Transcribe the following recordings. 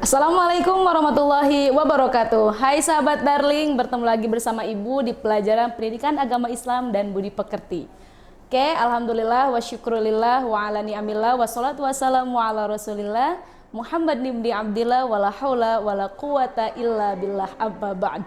Assalamualaikum warahmatullahi wabarakatuh. Hai sahabat darling, bertemu lagi bersama Ibu di pelajaran Pendidikan Agama Islam dan Budi Pekerti. Oke, alhamdulillah wa syukrulillah wa ala ni'amillah wa salatu wassalamu ala rasulillah Muhammad ibni Abdillah wa la hawla wa la quwata illa billah amma ba'd.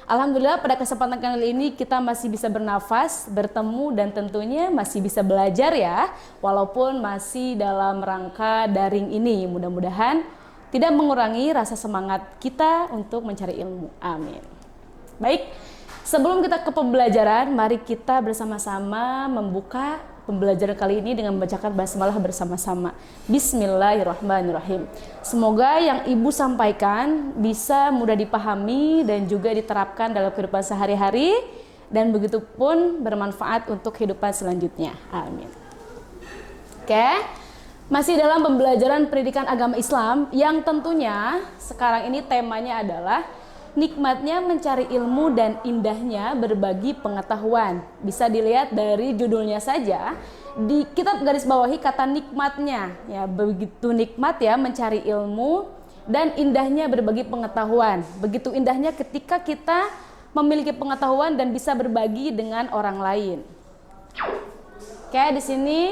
Alhamdulillah pada kesempatan kali ini kita masih bisa bernafas, bertemu dan tentunya masih bisa belajar ya, walaupun masih dalam rangka daring ini. Mudah-mudahan tidak mengurangi rasa semangat kita untuk mencari ilmu. Amin. Baik, sebelum kita ke pembelajaran, mari kita bersama-sama membuka pembelajaran kali ini dengan membacakan basmalah bersama-sama. Bismillahirrahmanirrahim. Semoga yang Ibu sampaikan bisa mudah dipahami dan juga diterapkan dalam kehidupan sehari-hari, dan begitu pun bermanfaat untuk kehidupan selanjutnya. Amin. Oke. Masih dalam pembelajaran pendidikan agama Islam yang tentunya sekarang ini temanya adalah nikmatnya mencari ilmu dan indahnya berbagi pengetahuan. Bisa dilihat dari judulnya saja, di kitab garis bawahi kata nikmatnya. Ya, begitu nikmat ya mencari ilmu dan indahnya berbagi pengetahuan. Begitu indahnya ketika kita memiliki pengetahuan dan bisa berbagi dengan orang lain. Oke, di sini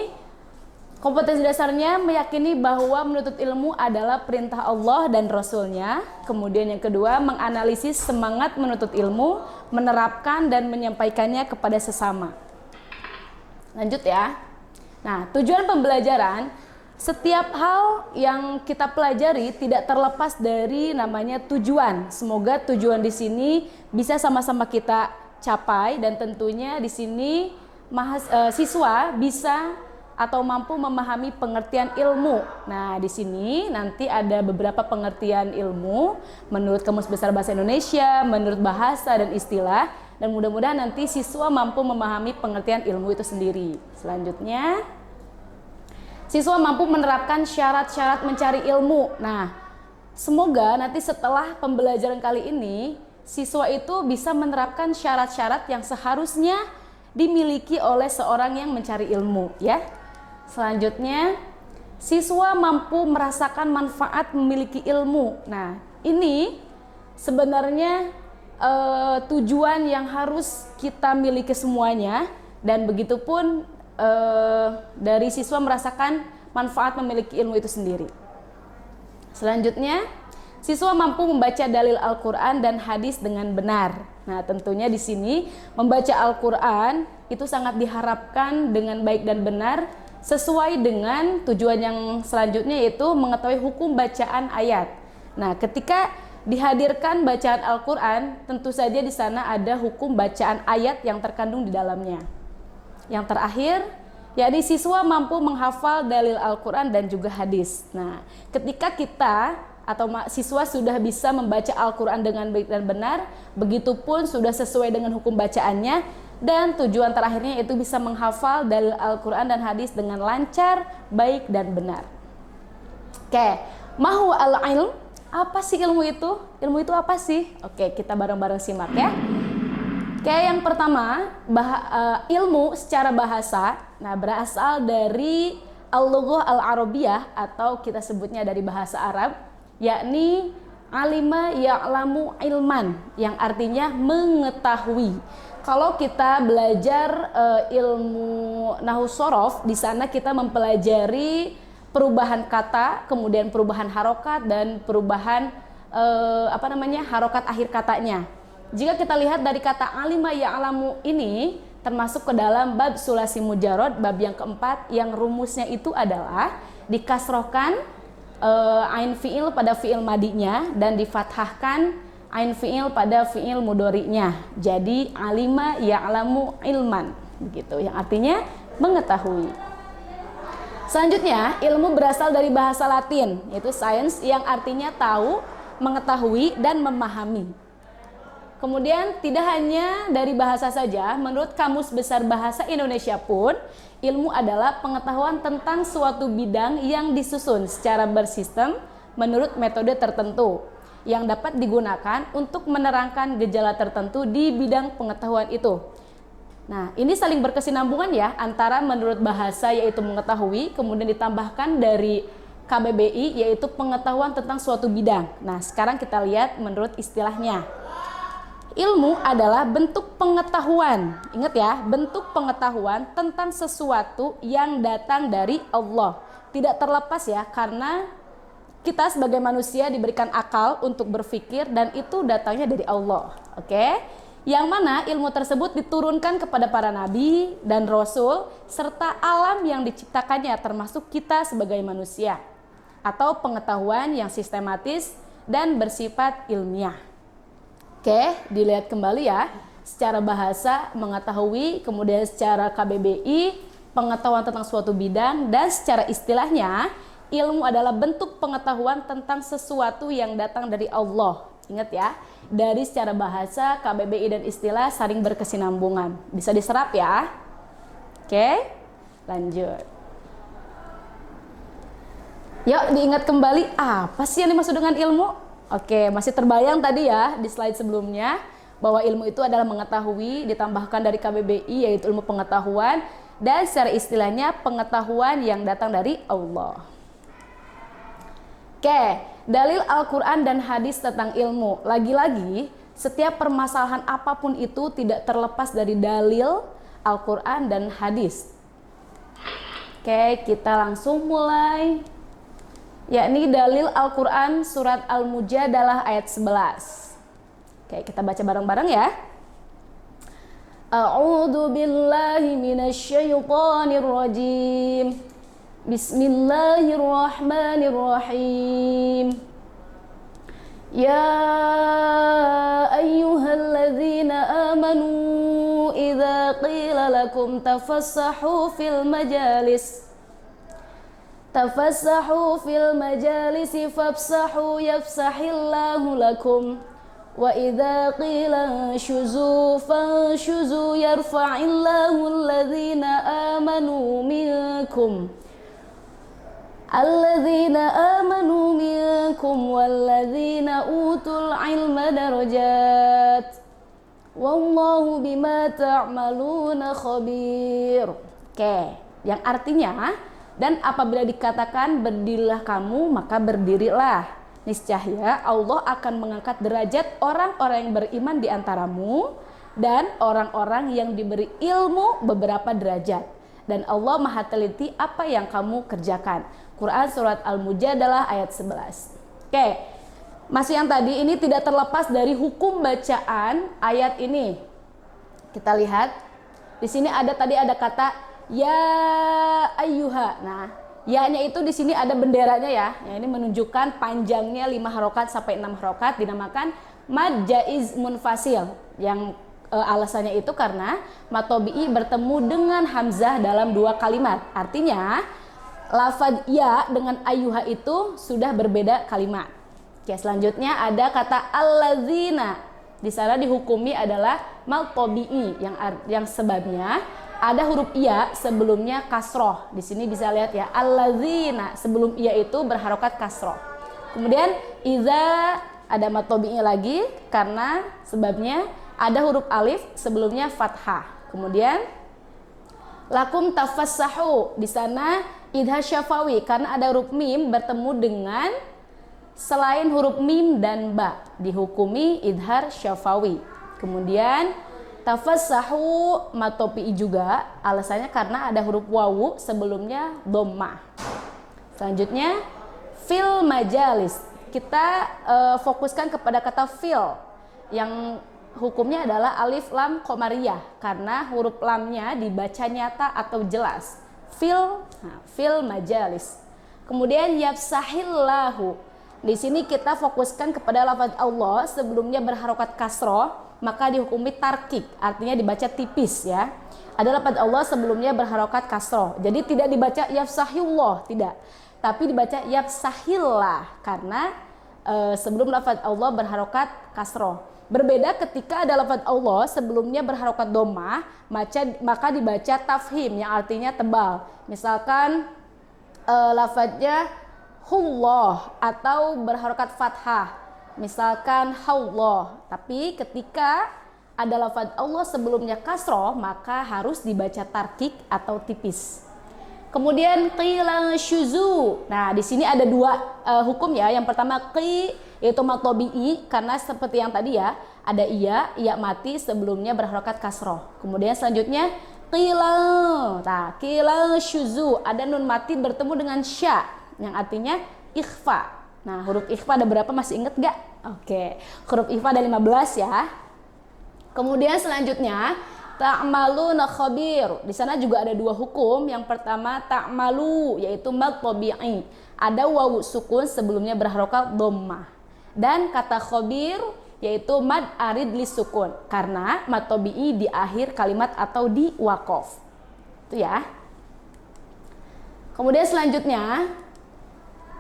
kompetensi dasarnya meyakini bahwa menuntut ilmu adalah perintah Allah dan Rasul-Nya. Kemudian yang kedua, menganalisis semangat menuntut ilmu, menerapkan dan menyampaikannya kepada sesama. Lanjut ya. Nah, tujuan pembelajaran, setiap hal yang kita pelajari tidak terlepas dari namanya tujuan. Semoga tujuan di sini bisa sama-sama kita capai dan tentunya di sini siswa bisa atau mampu memahami pengertian ilmu. Nah, di sini nanti ada beberapa pengertian ilmu menurut Kamus Besar Bahasa Indonesia, menurut bahasa dan istilah, dan mudah-mudahan nanti siswa mampu memahami pengertian ilmu itu sendiri. Selanjutnya, siswa mampu menerapkan syarat-syarat mencari ilmu. Nah, semoga nanti setelah pembelajaran kali ini, siswa itu bisa menerapkan syarat-syarat yang seharusnya dimiliki oleh seorang yang mencari ilmu, ya. Selanjutnya, siswa mampu merasakan manfaat memiliki ilmu. Nah, ini sebenarnya tujuan yang harus kita miliki semuanya, dan begitupun dari siswa merasakan manfaat memiliki ilmu itu sendiri. Selanjutnya, siswa mampu membaca dalil Al-Quran dan hadis dengan benar. Nah, tentunya di sini membaca Al-Quran itu sangat diharapkan dengan baik dan benar, sesuai dengan tujuan yang selanjutnya, yaitu mengetahui hukum bacaan ayat. Nah, ketika dihadirkan bacaan Al-Quran, tentu saja di sana ada hukum bacaan ayat yang terkandung di dalamnya. Yang terakhir, yakni siswa mampu menghafal dalil Al-Quran dan juga hadis. Nah, ketika kita atau siswa sudah bisa membaca Al-Quran dengan baik dan benar, begitupun sudah sesuai dengan hukum bacaannya, dan tujuan terakhirnya itu bisa menghafal dalil Al-Quran dan hadis dengan lancar, baik dan benar. Oke, mahu al-ilm, apa sih ilmu itu? Ilmu itu apa sih? Oke, kita bareng-bareng simak ya. Oke, yang pertama, ilmu secara bahasa, nah berasal dari al-lughah al-arabiyah atau kita sebutnya dari bahasa Arab, yakni alima ya'lamu ilman, yang artinya mengetahui. Kalau kita belajar ilmu nahwu shorof, di sana kita mempelajari perubahan kata, kemudian perubahan harokat dan perubahan harokat akhir katanya. Jika kita lihat dari kata alima ya'lamu ini termasuk ke dalam bab sulasi mujarrad, bab yang keempat, yang rumusnya itu adalah dikasrohkan ain fi'il pada fi'il madinya dan difathahkan ain fi'il pada fi'il mudhari'nya. Jadi alima ya'lamu ilman, begitu, yang artinya mengetahui. Selanjutnya, ilmu berasal dari bahasa Latin, yaitu science, yang artinya tahu, mengetahui dan memahami. Kemudian tidak hanya dari bahasa saja, menurut Kamus Besar Bahasa Indonesia pun, ilmu adalah pengetahuan tentang suatu bidang yang disusun secara bersistem menurut metode tertentu, yang dapat digunakan untuk menerangkan gejala tertentu di bidang pengetahuan itu. Nah, ini saling berkesinambungan ya, antara menurut bahasa yaitu mengetahui, kemudian ditambahkan dari KBBI, yaitu pengetahuan tentang suatu bidang. Nah, sekarang kita lihat menurut istilahnya. Ilmu adalah bentuk pengetahuan. Ingat ya, bentuk pengetahuan tentang sesuatu yang datang dari Allah. Tidak terlepas ya, karena kita sebagai manusia diberikan akal untuk berpikir dan itu datangnya dari Allah. Oke? Yang mana ilmu tersebut diturunkan kepada para nabi dan rasul serta alam yang diciptakannya termasuk kita sebagai manusia, atau pengetahuan yang sistematis dan bersifat ilmiah. Oke, dilihat kembali ya. Secara bahasa mengetahui, kemudian secara KBBI pengetahuan tentang suatu bidang, dan secara istilahnya ilmu adalah bentuk pengetahuan tentang sesuatu yang datang dari Allah. Ingat ya, dari secara bahasa, KBBI dan istilah saling berkesinambungan. Bisa diserap ya. Oke, lanjut. Yuk diingat kembali apa sih yang dimaksud dengan ilmu? Oke, masih terbayang tadi ya di slide sebelumnya bahwa ilmu itu adalah mengetahui, ditambahkan dari KBBI yaitu ilmu pengetahuan, dan secara istilahnya pengetahuan yang datang dari Allah. Oke, dalil Al-Quran dan hadis tentang ilmu. Lagi-lagi, setiap permasalahan apapun itu tidak terlepas dari dalil Al-Quran dan hadis. Oke, kita langsung mulai. Yakni dalil Al-Quran surat Al-Mujadalah ayat 11. Oke, kita baca bareng-bareng ya. A'udzu billahi minasyaitonir rajim. Bismillahirrahmanirrahim. Ya ayyuhalladzina amanu idza qila lakum tafassahu fil majalis fafsahu yafsahillahu lakum wa idza qila shuzu fanshuzu yarfa'illahu alladhina amanu minkum walladhina utul ilma darajat wallahu bima ta'maluna khabir. Oke, yang artinya, dan apabila dikatakan berdirilah kamu, maka berdirilah. Niscaya Allah akan mengangkat derajat orang-orang yang beriman di antaramu dan orang-orang yang diberi ilmu beberapa derajat. Dan Allah Maha teliti apa yang kamu kerjakan. Quran surat Al-Mujadalah ayat 11. Oke, masih yang tadi, ini tidak terlepas dari hukum bacaan ayat ini. Kita lihat di sini tadi ada kata ya ayyuha. Nah, ya-nya itu di sini ada benderanya ya. Ini menunjukkan panjangnya 5 harokat sampai 6 harokat, dinamakan mad jaiz munfasil. Yang alasannya itu karena mad tabi'i bertemu dengan hamzah dalam 2 kalimat. Artinya lafaz ya dengan ayyuha itu sudah berbeda kalimat. Oke, selanjutnya ada kata allazina. Di sana dihukumi adalah mad tabi'i yang sebabnya ada huruf iya sebelumnya kasroh. Di sini bisa lihat ya, allazina sebelum iya itu berharokat kasroh. Kemudian iza ada mad tabi'i lagi karena sebabnya ada huruf alif sebelumnya fathah. Kemudian lakum tafassahu, di sana idhar syafawi karena ada huruf mim bertemu dengan selain huruf mim dan ba, dihukumi idhar syafawi. Kemudian tafassahu mad tabi'i juga, alasannya karena ada huruf wawu sebelumnya dhammah. Selanjutnya fil majalis, kita fokuskan kepada kata fil yang hukumnya adalah alif lam qamariyah karena huruf lamnya dibaca nyata atau jelas. Fil majalis. Kemudian yafsahillahu, di sini kita fokuskan kepada lafaz Allah sebelumnya berharokat kasroh, maka dihukumi tarkik, artinya dibaca tipis ya. Ada lafaz Allah sebelumnya berharokat kasroh, jadi tidak dibaca yafsahillah, tidak, tapi dibaca yafsahillah karena sebelum lafaz Allah berharokat kasroh. Berbeda ketika ada lafaz Allah sebelumnya berharokat dhammah, maka dibaca tafhim yang artinya tebal. Misalkan lafaznya hullah atau berharokat fathah, misalkan haullah. Tapi ketika ada lafaz Allah sebelumnya kasroh, maka harus dibaca tarkik atau tipis. Kemudian qila syuzu. Nah, di sini ada dua hukum ya. Yang pertama qi yaitu mad tabi'i karena seperti yang tadi ya, ada iya mati sebelumnya berharokat kasroh. Kemudian selanjutnya qila. Nah, qila syuzu ada nun mati bertemu dengan sya yang artinya ikhfa. Nah, huruf ikhfa ada berapa, masih inget gak? Oke, huruf ikhfa ada 15 ya. Kemudian selanjutnya ta'maluna khabir. Di sana juga ada dua hukum. Yang pertama ta'malu yaitu mad tabi'i. Ada wawu sukun sebelumnya berharokat dhammah. Dan kata khabir yaitu mad arid li sukun karena mad tabi'i di akhir kalimat atau di waqaf. Itu ya. Kemudian selanjutnya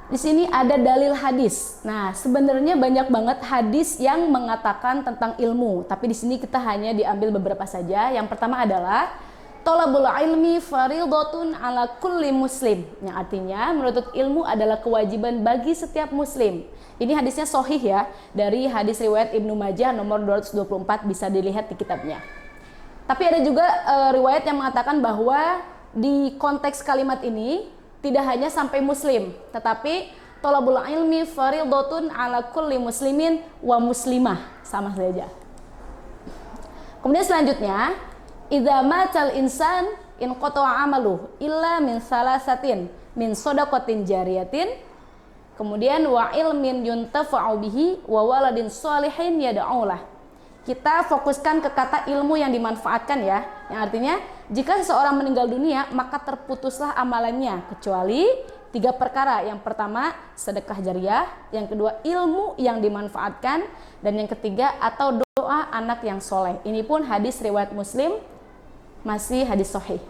di sini ada dalil hadis. Nah, sebenarnya banyak banget hadis yang mengatakan tentang ilmu, tapi di sini kita hanya diambil beberapa saja. Yang pertama adalah thalabul ilmi fardhatun ala kulli muslim, yang artinya menuntut ilmu adalah kewajiban bagi setiap muslim. Ini hadisnya sahih ya, dari hadis riwayat Ibnu Majah nomor 224, bisa dilihat di kitabnya. Tapi ada juga riwayat yang mengatakan bahwa di konteks kalimat ini tidak hanya sampai muslim, tetapi thalabul ilmi fardhatun ala kulli muslimin wa muslimah, sama saja. Kemudian selanjutnya, idza matal insan in qata'a amaluhu illa min salasatin min shadaqatin jariyatin, kemudian wa ilmin yuntafa'u bihi wa waladin shalihin yad'ulah. Kita fokuskan ke kata ilmu yang dimanfaatkan ya, yang artinya jika seseorang meninggal dunia maka terputuslah amalannya kecuali 3 perkara. Yang pertama sedekah jariah, yang kedua ilmu yang dimanfaatkan, dan yang ketiga atau doa anak yang soleh. Ini pun hadis riwayat Muslim, masih hadis sahih.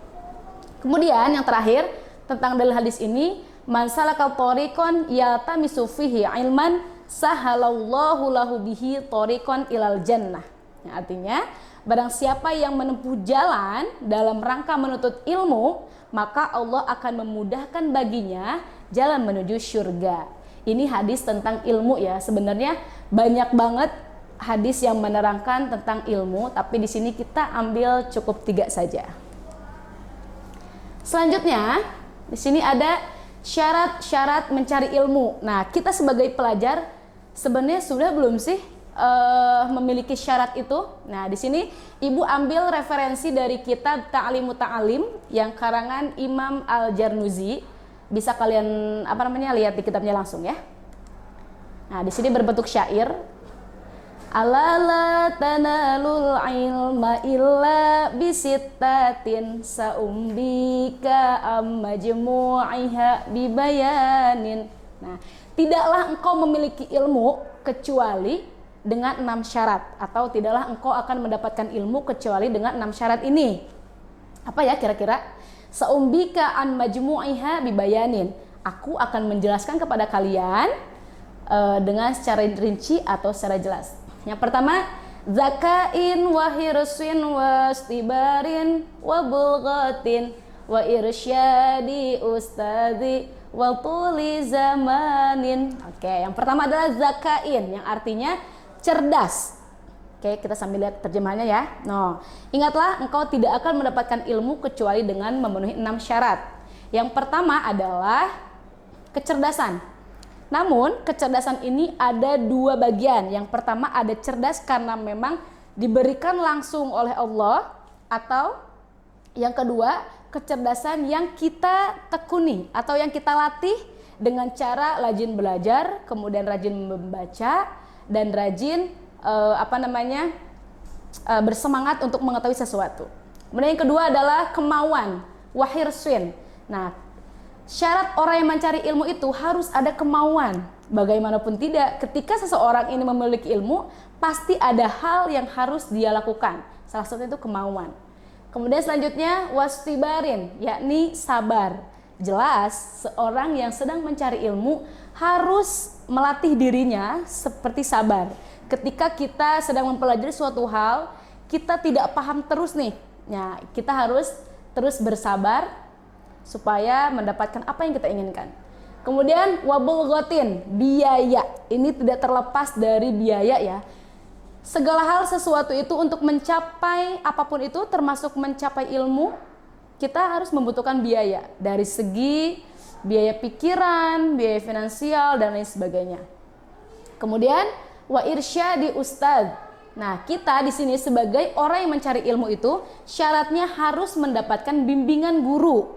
Kemudian yang terakhir tentang dalil hadis ini, man salaka thariqan yaltamisu fihi ilman sahalallahu lahu bihi thariqan ilal jannah. Yang artinya barang siapa yang menempuh jalan dalam rangka menuntut ilmu, maka Allah akan memudahkan baginya jalan menuju surga. Ini hadis tentang ilmu ya. Sebenarnya banyak banget hadis yang menerangkan tentang ilmu, tapi di sini kita ambil cukup 3 saja. Selanjutnya, di sini ada syarat-syarat mencari ilmu. Nah, kita sebagai pelajar sebenarnya sudah belum sih memiliki syarat itu? Nah, di sini Ibu ambil referensi dari kitab Ta'limu Ta'alim yang karangan Imam Al-Jarnuzi. Bisa kalian lihat di kitabnya langsung ya. Nah, di sini berbentuk syair. Alala tanalul ilma illa bisittatin saumbika ammajmu'iha bibayanin. Nah, tidaklah engkau memiliki ilmu kecuali dengan 6 syarat, atau tidaklah engkau akan mendapatkan ilmu kecuali dengan 6 syarat ini. Apa ya kira-kira? Saumbika an majmu'iha bibayanin. Aku akan menjelaskan kepada kalian dengan secara rinci atau secara jelas. Yang pertama, zakain wa hirsin wa istibarin wa bulghatin wa irsyadi ustadzi wa tuli zamanin. Oke, yang pertama adalah zakain, yang artinya cerdas. Oke, kita sambil lihat terjemahannya ya. No, ingatlah engkau tidak akan mendapatkan ilmu kecuali dengan memenuhi 6 syarat. Yang pertama adalah kecerdasan. Namun kecerdasan ini ada 2 bagian. Yang pertama ada cerdas karena memang diberikan langsung oleh Allah, atau yang kedua kecerdasan yang kita tekuni atau yang kita latih dengan cara rajin belajar, kemudian rajin membaca, dan rajin bersemangat untuk mengetahui sesuatu. Kemudian yang kedua adalah kemauan, wahirsin. Nah, syarat orang yang mencari ilmu itu harus ada kemauan. Bagaimanapun tidak, ketika seseorang ini memiliki ilmu, pasti ada hal yang harus dia lakukan. Salah satunya itu kemauan. Kemudian selanjutnya wastibarin, yakni sabar. Jelas seorang yang sedang mencari ilmu harus melatih dirinya seperti sabar. Ketika kita sedang mempelajari suatu hal, kita tidak paham terus nih. Nah, kita harus terus bersabar supaya mendapatkan apa yang kita inginkan. Kemudian wabulghatin, biaya. Ini tidak terlepas dari biaya ya. Segala hal sesuatu itu untuk mencapai apapun itu, termasuk mencapai ilmu, kita harus membutuhkan biaya dari segi biaya pikiran, biaya finansial dan lain sebagainya. Kemudian wa irsyadi ustadz. Nah, kita di sini sebagai orang yang mencari ilmu itu syaratnya harus mendapatkan bimbingan guru.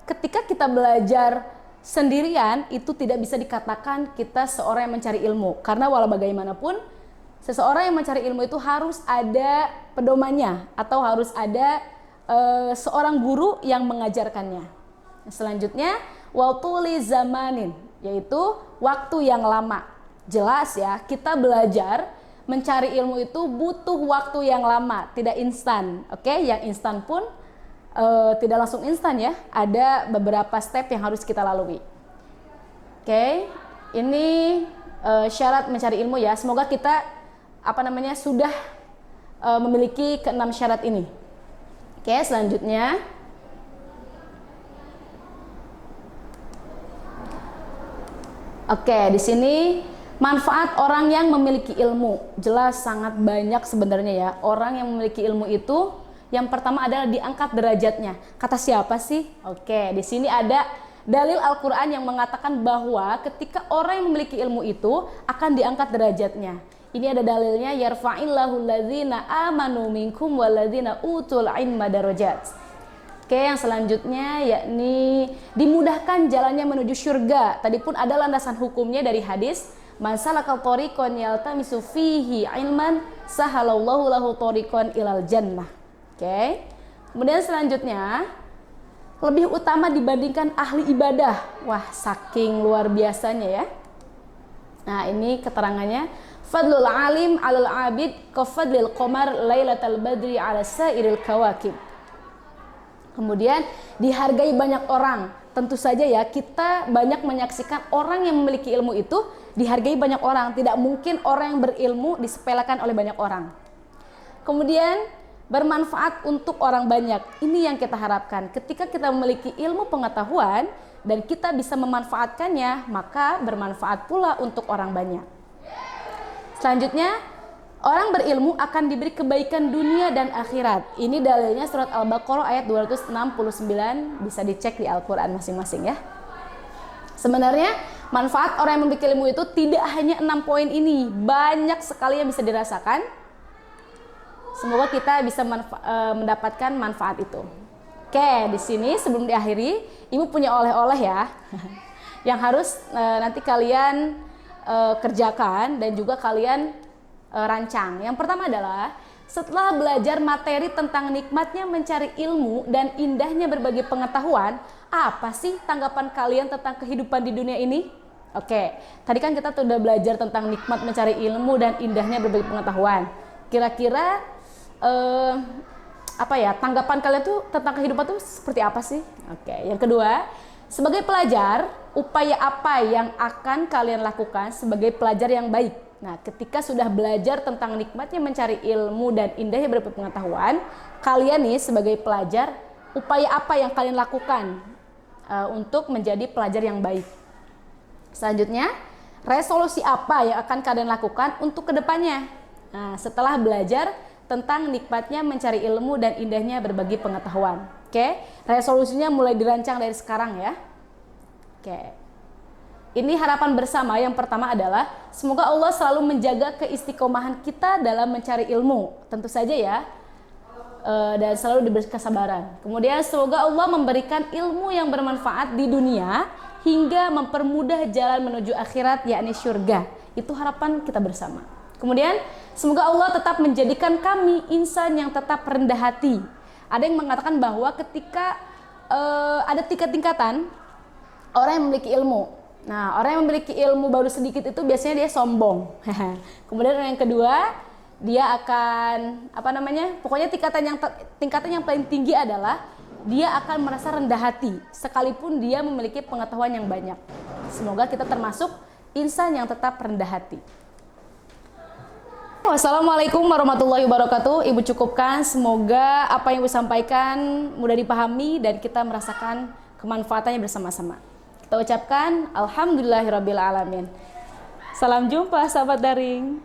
Ketika kita belajar sendirian itu tidak bisa dikatakan kita seorang yang mencari ilmu, karena walau bagaimanapun seseorang yang mencari ilmu itu harus ada pedomannya atau harus ada seorang guru yang mengajarkannya. Selanjutnya watuli zamanin, yaitu waktu yang lama. Jelas ya, kita belajar mencari ilmu itu butuh waktu yang lama, tidak instan. Oke, yang instan pun tidak langsung instan ya. Ada beberapa step yang harus kita lalui. Oke, ini syarat mencari ilmu ya. Semoga kita sudah memiliki keenam syarat ini. Oke, selanjutnya di sini manfaat orang yang memiliki ilmu. Jelas sangat banyak sebenarnya ya. Orang yang memiliki ilmu itu yang pertama adalah diangkat derajatnya. Kata siapa sih? Oke, di sini ada dalil Al-Qur'an yang mengatakan bahwa ketika orang yang memiliki ilmu itu akan diangkat derajatnya. Ini ada dalilnya, yarfa'illahu alladzina amanu minkum walladzina utul ilma darajat. Oke, yang selanjutnya yakni dimudahkan jalannya menuju surga. Tadi pun ada landasan hukumnya dari hadis, man salaka tariqan yaltamisu fihi ilman sahalallahu lahu tariqan ilal jannah. Oke. Kemudian selanjutnya lebih utama dibandingkan ahli ibadah. Wah, saking luar biasanya ya. Nah, ini keterangannya, fadlul alim 'alal 'abid ka fadlil qamar lailatal badri 'ala sairil kawakib. Kemudian dihargai banyak orang. Tentu saja ya, kita banyak menyaksikan orang yang memiliki ilmu itu dihargai banyak orang. Tidak mungkin orang yang berilmu disepelekan oleh banyak orang. Kemudian bermanfaat untuk orang banyak. Ini yang kita harapkan. Ketika kita memiliki ilmu pengetahuan dan kita bisa memanfaatkannya, maka bermanfaat pula untuk orang banyak. Selanjutnya, orang berilmu akan diberi kebaikan dunia dan akhirat. Ini dalilnya surat Al-Baqarah ayat 269, bisa dicek di Al-Quran masing-masing ya. Sebenarnya manfaat orang yang memiliki ilmu itu tidak hanya 6 poin ini, banyak sekali yang bisa dirasakan. Semoga kita bisa mendapatkan manfaat itu. Oke, di sini sebelum diakhiri, Ibu punya oleh-oleh ya, yang harus nanti kalian kerjakan dan juga kalian rancang. Yang pertama adalah setelah belajar materi tentang nikmatnya mencari ilmu dan indahnya berbagi pengetahuan, apa sih tanggapan kalian tentang kehidupan di dunia ini? Oke, tadi kan kita sudah belajar tentang nikmat mencari ilmu dan indahnya berbagi pengetahuan. Kira-kira tanggapan kalian tuh tentang kehidupan tuh seperti apa sih? Oke, yang kedua, sebagai pelajar, upaya apa yang akan kalian lakukan sebagai pelajar yang baik? Nah, ketika sudah belajar tentang nikmatnya mencari ilmu dan indahnya berbagi pengetahuan, kalian nih sebagai pelajar, upaya apa yang kalian lakukan untuk menjadi pelajar yang baik? Selanjutnya, resolusi apa yang akan kalian lakukan untuk kedepannya? Nah, setelah belajar tentang nikmatnya mencari ilmu dan indahnya berbagi pengetahuan. Oke, resolusinya mulai dirancang dari sekarang ya. Oke. Ini harapan bersama. Yang pertama adalah semoga Allah selalu menjaga keistiqomahan kita dalam mencari ilmu. Tentu saja ya. Dan selalu diberi kesabaran. Kemudian semoga Allah memberikan ilmu yang bermanfaat di dunia hingga mempermudah jalan menuju akhirat, yakni surga. Itu harapan kita bersama. Kemudian semoga Allah tetap menjadikan kami insan yang tetap rendah hati. Ada yang mengatakan bahwa ketika ada tingkat-tingkatan orang yang memiliki ilmu. Nah, orang yang memiliki ilmu baru sedikit itu biasanya dia sombong. Kemudian yang kedua, dia akan pokoknya tingkatan yang paling tinggi adalah dia akan merasa rendah hati sekalipun dia memiliki pengetahuan yang banyak. Semoga kita termasuk insan yang tetap rendah hati. Wassalamualaikum warahmatullahi wabarakatuh. Ibu cukupkan, semoga apa yang Ibu sampaikan mudah dipahami dan kita merasakan kemanfaatannya bersama-sama. Kita ucapkan alhamdulillahirabbil alamin. Salam jumpa sahabat daring.